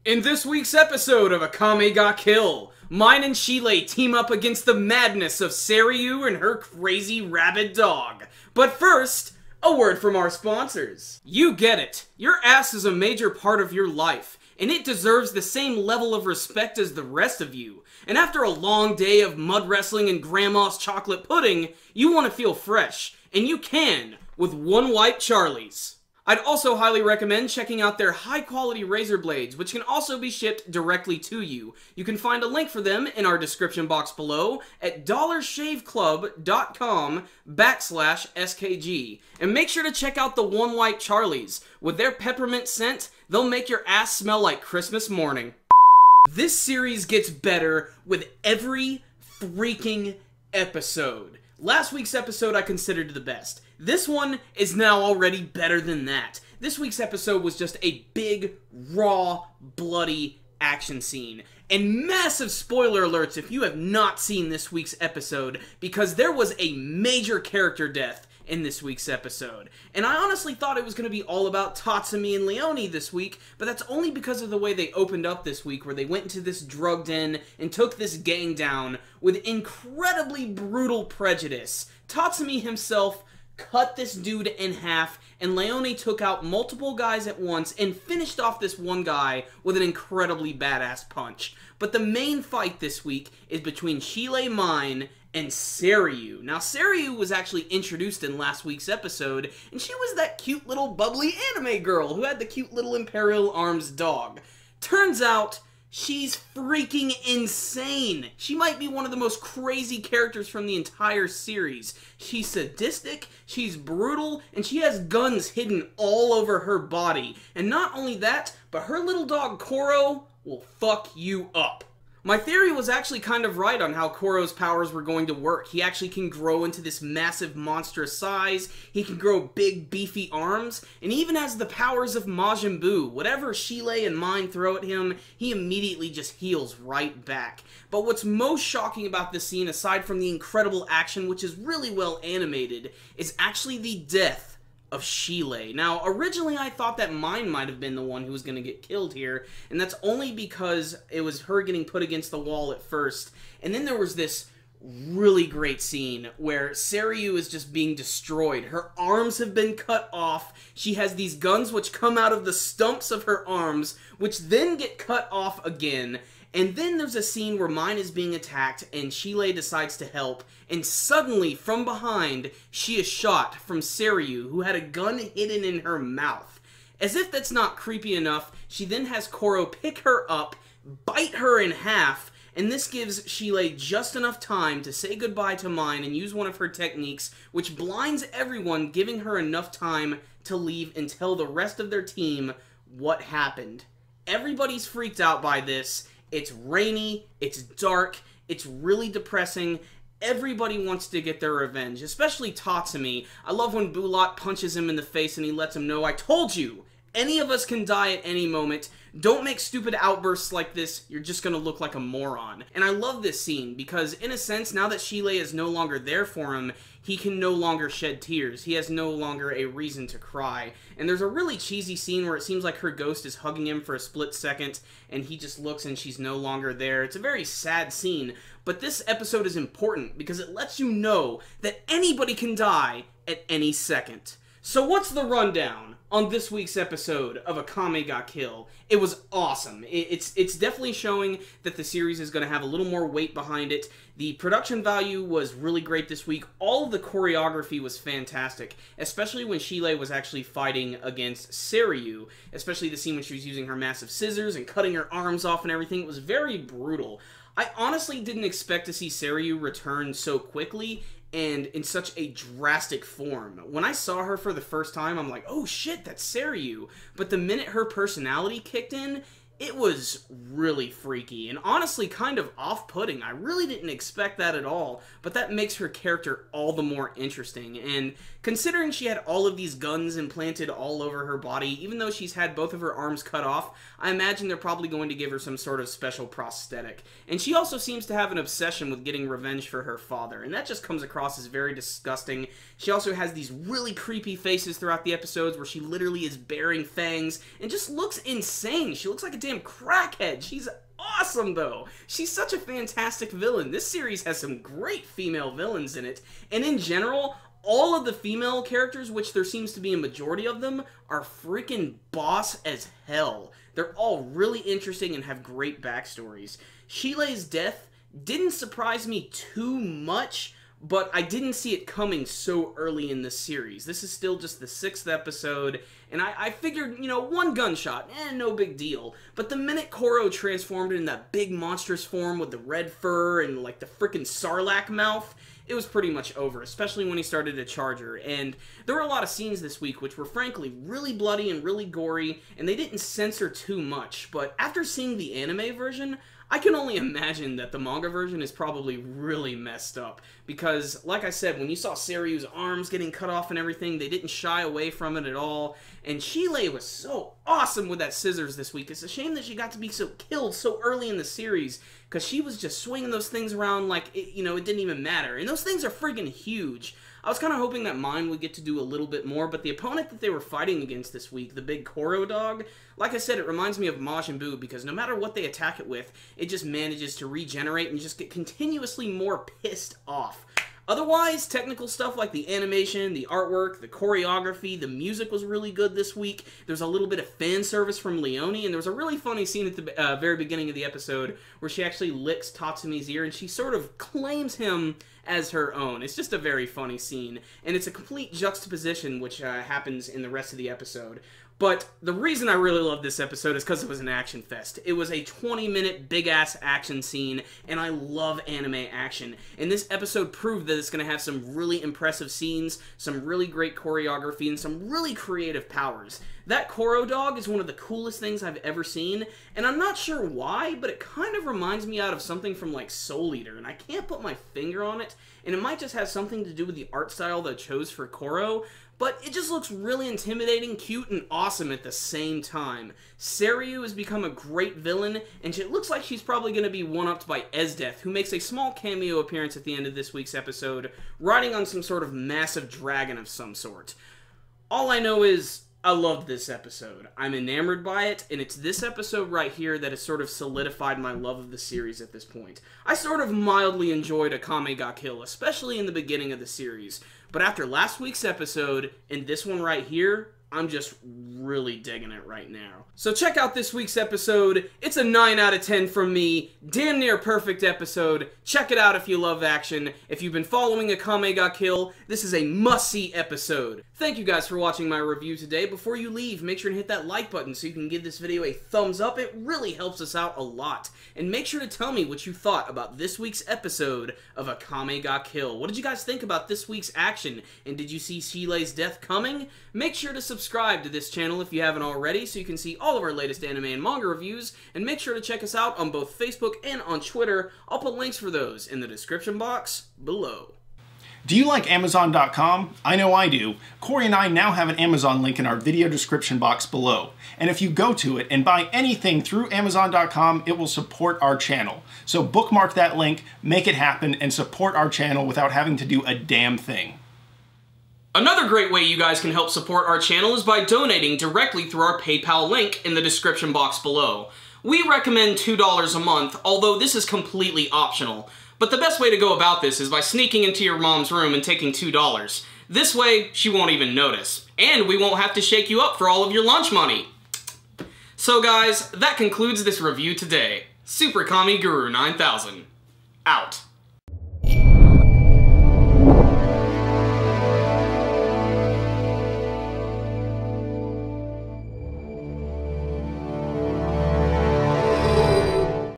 In this week's episode of Akame ga Kill, mine and Sheele team up against the madness of Seryu and her crazy rabid dog. But first, a word from our sponsors. You get it. Your ass is a major part of your life, and it deserves the same level of respect as the rest of you. And after a long day of mud wrestling and grandma's chocolate pudding, you want to feel fresh, and you can with One Wipe Charlie's. I'd also highly recommend checking out their high-quality razor blades, which can also be shipped directly to you. You can find a link for them in our description box below at dollarshaveclub.com/SKG. And make sure to check out the One Wipe Charlie's. With their peppermint scent, they'll make your ass smell like Christmas morning. This series gets better with every freaking episode. Last week's episode I considered the best. This one is now already better than that. This week's episode was just a big, raw, bloody action scene. And massive spoiler alerts if you have not seen this week's episode, because there was a major character death in this week's episode. And I honestly thought it was going to be all about Tatsumi and Leone this week, but that's only because of the way they opened up this week, where they went into this drug den and took this gang down with incredibly brutal prejudice. Tatsumi himself cut this dude in half, and Leone took out multiple guys at once and finished off this one guy with an incredibly badass punch. But the main fight this week is between Sheele Mine and Seryu. Now, Seryu was actually introduced in last week's episode, and she was that cute little bubbly anime girl who had the cute little Imperial Arms dog. Turns out, she's freaking insane. She might be one of the most crazy characters from the entire series. She's sadistic, she's brutal, and she has guns hidden all over her body. And not only that, but her little dog Koro will fuck you up. My theory was actually kind of right on how Koro's powers were going to work. He actually can grow into this massive monstrous size, he can grow big beefy arms, and he even has the powers of Majin Buu. Whatever Sheele and Mine throw at him, he immediately just heals right back. But what's most shocking about this scene, aside from the incredible action, which is really well animated, is actually the death of Sheele. Now, originally I thought that Mine might have been the one who was going to get killed here, and that's only because it was her getting put against the wall at first, and then there was this really great scene where Seryu is just being destroyed. Her arms have been cut off. She has these guns which come out of the stumps of her arms, which then get cut off again. And then there's a scene where Mine is being attacked, and Sheele decides to help, and suddenly, from behind, she is shot from Seryu, who had a gun hidden in her mouth. As if that's not creepy enough, she then has Koro pick her up, bite her in half, and this gives Sheele just enough time to say goodbye to Mine and use one of her techniques, which blinds everyone, giving her enough time to leave and tell the rest of their team what happened. Everybody's freaked out by this. It's rainy, it's dark, it's really depressing. Everybody wants to get their revenge, especially Tatsumi. I love when Bulat punches him in the face and he lets him know, I told you, any of us can die at any moment. Don't make stupid outbursts like this, you're just gonna look like a moron. And I love this scene because, in a sense, now that Sheele is no longer there for him, he can no longer shed tears. He has no longer a reason to cry. And there's a really cheesy scene where it seems like her ghost is hugging him for a split second, and he just looks and she's no longer there. It's a very sad scene, but this episode is important because it lets you know that anybody can die at any second. So what's the rundown on this week's episode of Akame ga Kill? It was awesome. It's definitely showing that the series is going to have a little more weight behind it. The production value was really great this week. All of the choreography was fantastic, especially when Sheele was actually fighting against Seryu, especially the scene when she was using her massive scissors and cutting her arms off and everything. It was very brutal. I honestly didn't expect to see Seryu return so quickly and in such a drastic form. When I saw her for the first time, I'm like, oh shit, that's Seryu. But the minute her personality kicked in, it was really freaky and honestly kind of off-putting. I really didn't expect that at all, but that makes her character all the more interesting. And considering she had all of these guns implanted all over her body, even though she's had both of her arms cut off, I imagine they're probably going to give her some sort of special prosthetic. And she also seems to have an obsession with getting revenge for her father, and that just comes across as very disgusting. She also has these really creepy faces throughout the episodes where she literally is baring fangs and just looks insane. She looks like a damn goddamn crackhead. She's awesome, though. She's such a fantastic villain. This series has some great female villains in it, and in general, all of the female characters, which there seems to be a majority of them, are freaking boss as hell. They're all really interesting and have great backstories. Sheele's death didn't surprise me too much, but I didn't see it coming so early in the series. This is still just the 6th episode, and I figured, you know, one gunshot, no big deal. But the minute Koro transformed into that big monstrous form with the red fur and, like, the frickin' Sarlacc mouth, it was pretty much over, especially when he started to charge her. And there were a lot of scenes this week which were frankly really bloody and really gory, and they didn't censor too much. But after seeing the anime version, I can only imagine that the manga version is probably really messed up. Because, like I said, when you saw Seryu's arms getting cut off and everything, they didn't shy away from it at all. And Sheele was so awesome with that scissors this week. It's a shame that she got to be killed so early in the series, because she was just swinging those things around like, it didn't even matter. And those things are friggin' huge. I was kind of hoping that mine would get to do a little bit more, but the opponent that they were fighting against this week, the big Koro dog, like I said, it reminds me of Majin Buu, because no matter what they attack it with, it just manages to regenerate and just get continuously more pissed off. Otherwise, technical stuff like the animation, the artwork, the choreography, the music was really good this week. There's a little bit of fan service from Leone, and there was a really funny scene at the very beginning of the episode where she actually licks Tatsumi's ear, and she sort of claims him as her own. It's just a very funny scene, and it's a complete juxtaposition which happens in the rest of the episode. But the reason I really love this episode is because it was an action fest. It was a 20-minute big-ass action scene, and I love anime action. And this episode proved that it's going to have some really impressive scenes, some really great choreography, and some really creative powers. That Koro dog is one of the coolest things I've ever seen, and I'm not sure why, but it kind of reminds me out of something from, like, Soul Eater, and I can't put my finger on it, and it might just have something to do with the art style they chose for Koro, but it just looks really intimidating, cute, and awesome at the same time. Seryu has become a great villain, and it looks like she's probably going to be one-upped by Esdeath, who makes a small cameo appearance at the end of this week's episode, riding on some sort of massive dragon of some sort. All I know is, I loved this episode. I'm enamored by it, and it's this episode right here that has sort of solidified my love of the series at this point. I sort of mildly enjoyed Akame ga Kill, especially in the beginning of the series, but after last week's episode, and this one right here, I'm just really digging it right now. So check out this week's episode. It's a 9 out of 10 from me. Damn near perfect episode. Check it out if you love action. If you've been following Akame ga Kill, this is a must-see episode. Thank you guys for watching my review today. Before you leave, make sure to hit that like button so you can give this video a thumbs up. It really helps us out a lot. And make sure to tell me what you thought about this week's episode of Akame ga Kill. What did you guys think about this week's action? And did you see Sheele's death coming? Make sure to subscribe to this channel if you haven't already so you can see all of our latest anime and manga reviews, and make sure to check us out on both Facebook and on Twitter. I'll put links for those in the description box below. Do you like Amazon.com? I know I do. Corey and I now have an Amazon link in our video description box below. And if you go to it and buy anything through Amazon.com, it will support our channel. So bookmark that link, make it happen, and support our channel without having to do a damn thing. Another great way you guys can help support our channel is by donating directly through our PayPal link in the description box below. We recommend $2 a month, although this is completely optional. But the best way to go about this is by sneaking into your mom's room and taking $2. This way, she won't even notice. And we won't have to shake you up for all of your lunch money. So guys, that concludes this review today. Super Kami Guru 9000. Out.